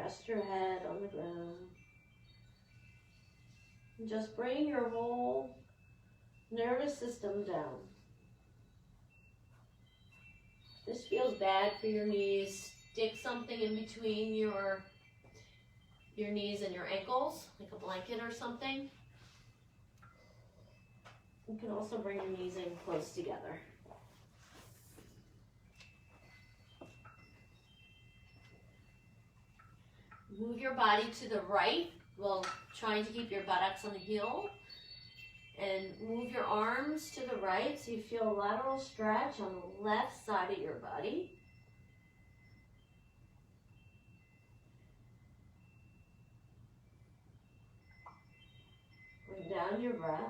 rest your head on the ground. And just bring your whole nervous system down. If this feels bad for your knees, stick something in between your knees and your ankles, like a blanket or something. You can also bring your knees in close together. Move your body to the right while trying to keep your buttocks on the heel. And move your arms to the right so you feel a lateral stretch on the left side of your body. Bring down your breath.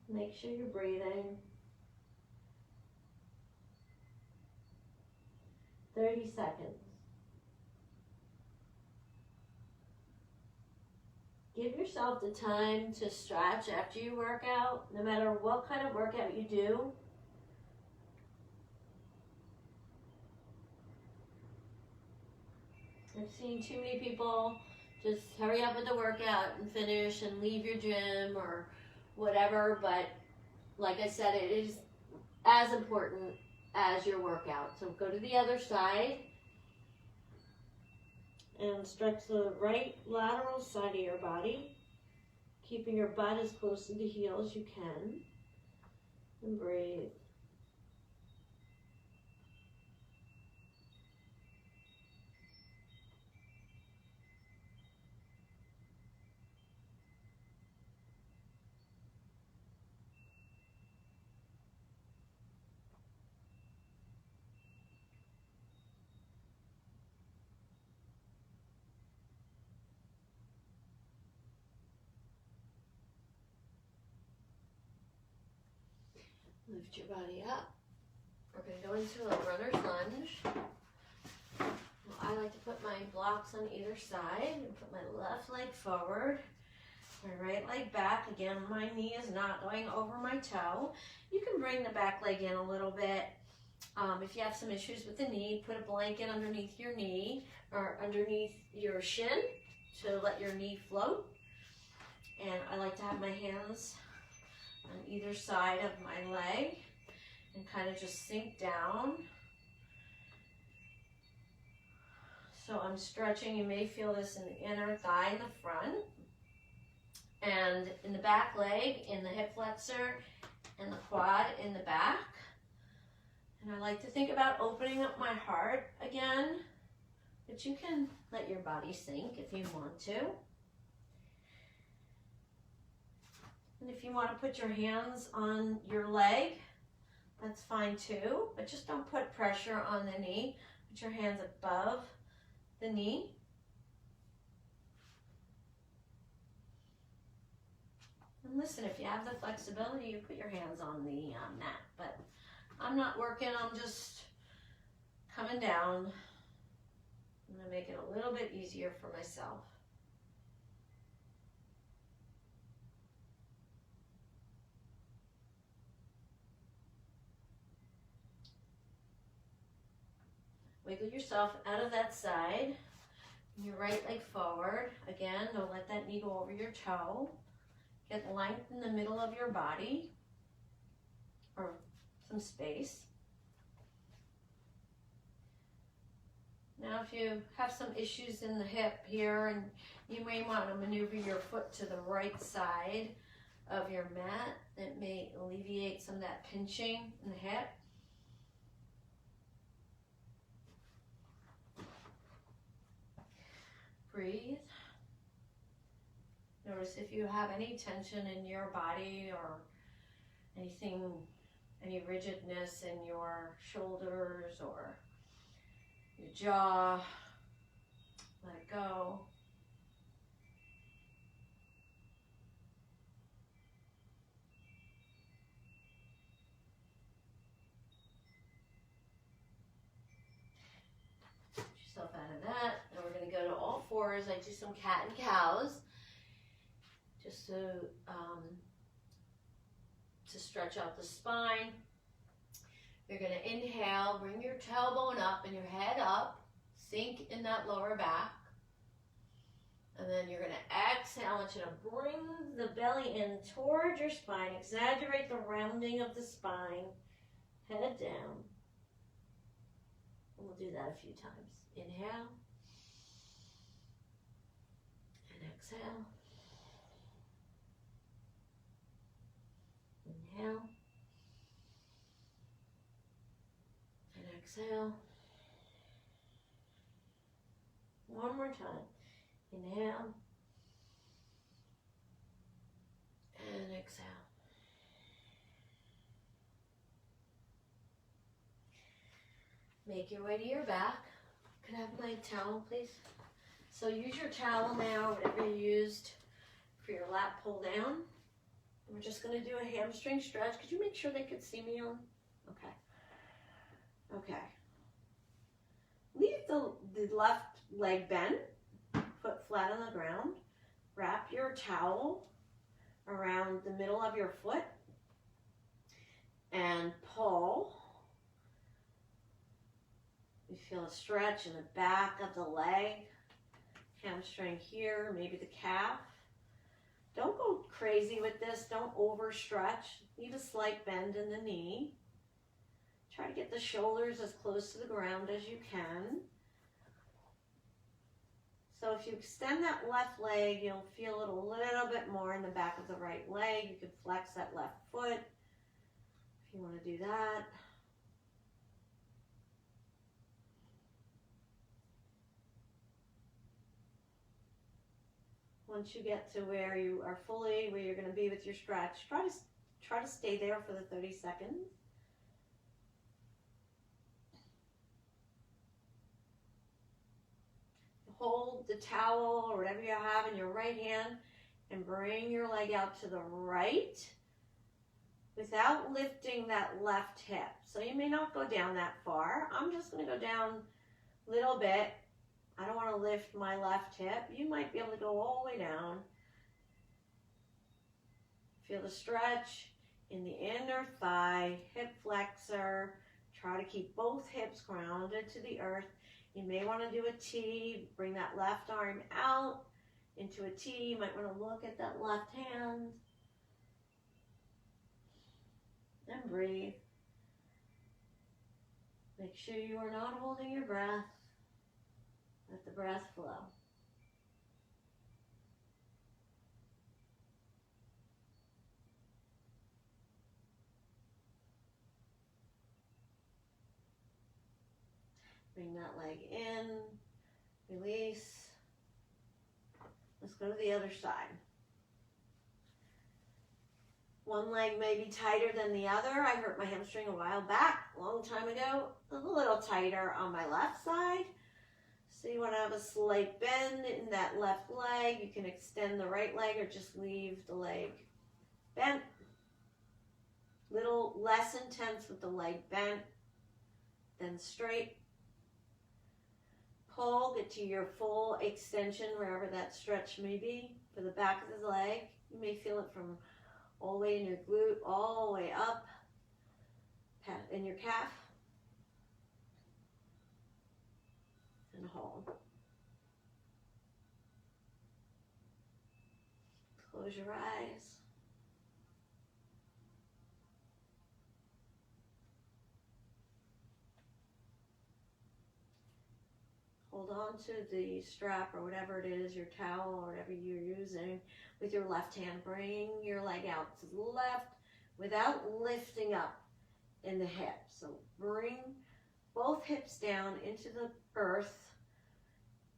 Make sure you're breathing. 30 seconds. Give yourself the time to stretch after you work out, no matter what kind of workout you do. I've seen too many people just hurry up with the workout and finish and leave your gym or whatever, but like I said, it is as important as your workout. So go to the other side and stretch the right lateral side of your body, keeping your butt as close to the heel as you can, and breathe. Lift your body up. We're going to go into a runner's lunge. Well, I like to put my blocks on either side and put my left leg forward, my right leg back. Again, my knee is not going over my toe. You can bring the back leg in a little bit. If you have some issues with the knee, put a blanket underneath your knee or underneath your shin to let your knee float. And I like to have my hands on either side of my leg and kind of just sink down. So I'm stretching. You may feel this in the inner thigh in the front and in the back leg, in the hip flexor and the quad in the back. And I like to think about opening up my heart again, but you can let your body sink if you want to. And if you want to put your hands on your leg, that's fine too, but just don't put pressure on the knee. Put your hands above the knee. And listen, if you have the flexibility, you put your hands on the mat, but I'm not working, I'm just coming down. I'm going to make it a little bit easier for myself. Wiggle yourself out of that side. Your right leg forward. Again, don't let that knee go over your toe. Get length in the middle of your body, or some space. Now if you have some issues in the hip here, and you may want to maneuver your foot to the right side of your mat, it may alleviate some of that pinching in the hip. Breathe. Notice if you have any tension in your body or anything, any rigidness in your shoulders or your jaw, let it go. Get yourself out of that. Now we're going to go to all fours. I do some cat and cows just to stretch out the spine. You're going to inhale, bring your tailbone up and your head up, sink in that lower back. And then you're going to exhale. I want you to bring the belly in towards your spine. Exaggerate the rounding of the spine. Head down. And we'll do that a few times. Inhale. And exhale. Inhale. And exhale. One more time. Inhale. And exhale. Make your way to your back. Could I have my towel, please? So use your towel now, whatever you used for your lat pull down. And we're just going to do a hamstring stretch. Could you make sure they could see me on? Okay. Okay. Leave the left leg bent, foot flat on the ground. Wrap your towel around the middle of your foot and pull. You feel a stretch in the back of the leg, hamstring here, maybe the calf. Don't go crazy with this. Don't overstretch. Leave a slight bend in the knee. Try to get the shoulders as close to the ground as you can. So if you extend that left leg, you'll feel it a little bit more in the back of the right leg. You can flex that left foot if you want to do that. Once you get to where you are fully, where you're going to be with your stretch, try to stay there for the 30 seconds. Hold the towel or whatever you have in your right hand and bring your leg out to the right without lifting that left hip. So you may not go down that far. I'm just going to go down a little bit. I don't want to lift my left hip. You might be able to go all the way down. Feel the stretch in the inner thigh, hip flexor. Try to keep both hips grounded to the earth. You may want to do a T. Bring that left arm out into a T. You might want to look at that left hand. And breathe. Make sure you are not holding your breath. Let the breath flow. Bring that leg in, release. Let's go to the other side. One leg may be tighter than the other. I hurt my hamstring a while back, a long time ago. A little tighter on my left side. So you want to have a slight bend in that left leg. You can extend the right leg or just leave the leg bent. Little less intense with the leg bent than straight. Pull, get to your full extension wherever that stretch may be for the back of the leg. You may feel it from all the way in your glute, all the way up in your calf. And hold. Close your eyes. Hold on to the strap or whatever it is, your towel or whatever you're using with your left hand. Bring your leg out to the left without lifting up in the hip. So bring both hips down into the earth.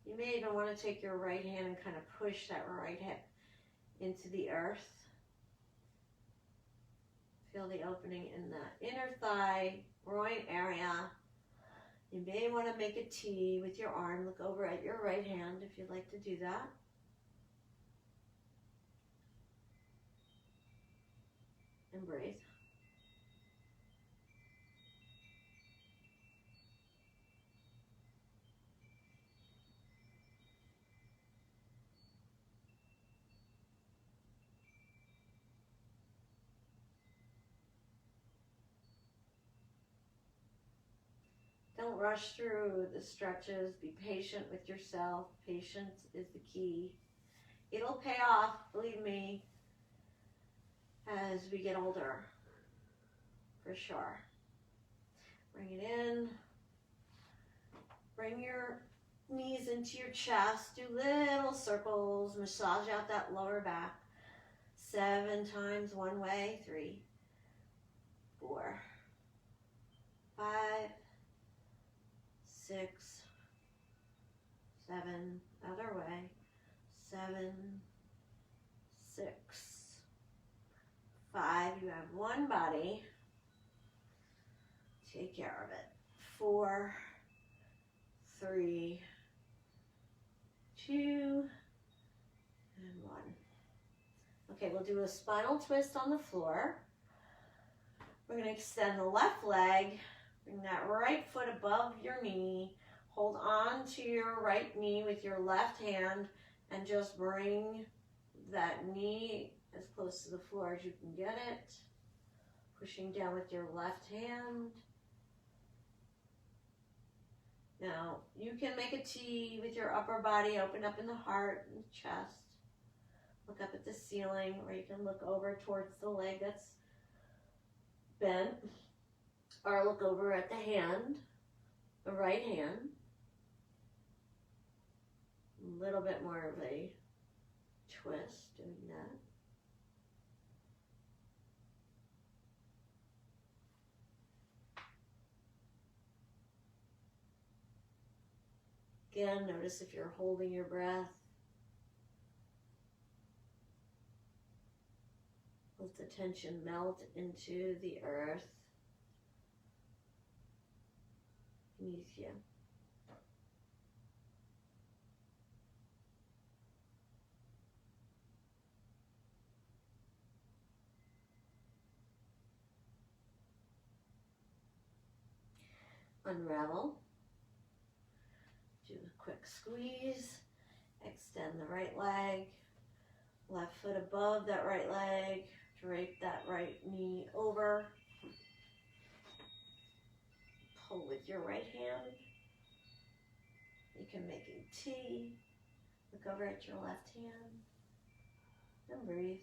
You may even want to take your right hand and kind of push that right hip into the earth. Feel the opening in the inner thigh, groin area. You may want to make a T with your arm. Look over at your right hand if you'd like to do that. And breathe. Don't rush through the stretches. Be patient with yourself. Patience is the key. It'll pay off, believe me, as we get older, for sure. Bring it in. Bring your knees into your chest. Do little circles. Massage out that lower back. 7 times one way. 3, 4, 5, 6, 7. Other way. 7, 6, 5. You have one body. Take care of it. 4, 3, 2, and 1. Okay, we'll do a spinal twist on the floor. We're going to extend the left leg. Bring that right foot above your knee. Hold on to your right knee with your left hand and just bring that knee as close to the floor as you can get it. Pushing down with your left hand. Now, you can make a T with your upper body, open up in the heart and chest. Look up at the ceiling, or you can look over towards the leg that's bent, or look over at the hand, the right hand. A little bit more of a twist doing that. Again, notice if you're holding your breath. Let the tension melt into the earth beneath you. Unravel. Do a quick squeeze. Extend the right leg. Left foot above that right leg. Drape that right knee over. Pull with your right hand. You can make a T. Look over at your left hand. And breathe.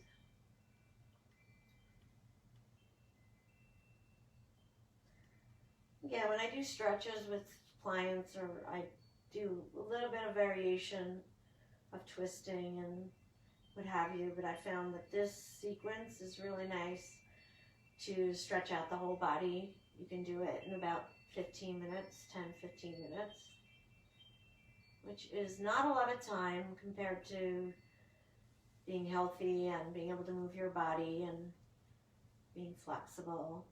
Yeah, when I do stretches with clients, or I do a little bit of variation of twisting and what have you, but I found that this sequence is really nice to stretch out the whole body. You can do it in about 15 minutes, 10, 15 minutes, which is not a lot of time compared to being healthy and being able to move your body and being flexible.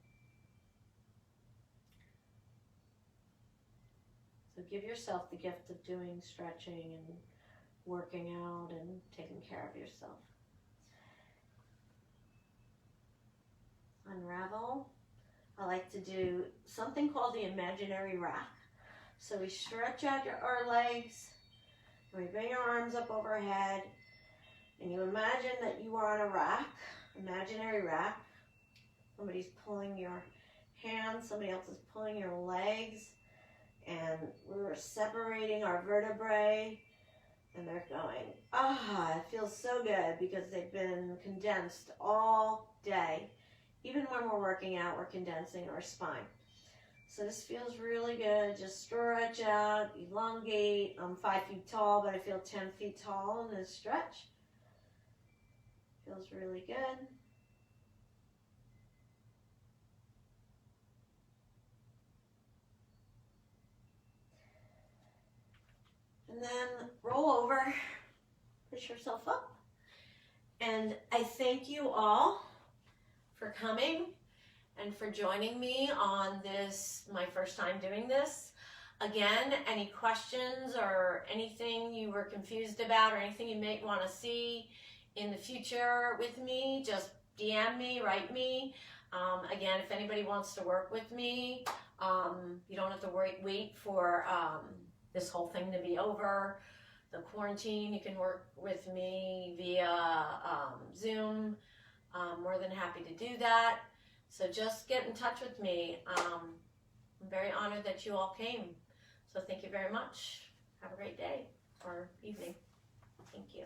So give yourself the gift of doing stretching and working out and taking care of yourself. Unravel. I like to do something called the imaginary rack. So we stretch out our legs, and we bring our arms up overhead, and you imagine that you are on a rack, imaginary rack. Somebody's pulling your hands, somebody else is pulling your legs, and we're separating our vertebrae. And they're going, it feels so good because they've been condensed all day. Even when we're working out, we're condensing our spine. So this feels really good. Just stretch out, elongate. I'm 5 feet tall, but I feel 10 feet tall in this stretch. Feels really good. And then roll over, push yourself up. And I thank you all for coming and for joining me on this, my first time doing this. Again, any questions or anything you were confused about or anything you may want to see in the future with me, just DM me, write me. Again, if anybody wants to work with me, you don't have to wait for this whole thing to be over, the quarantine. You can work with me via Zoom. I'm more than happy to do that. So just get in touch with me. I'm very honored that you all came. So thank you very much. Have a great day or evening. Thank you.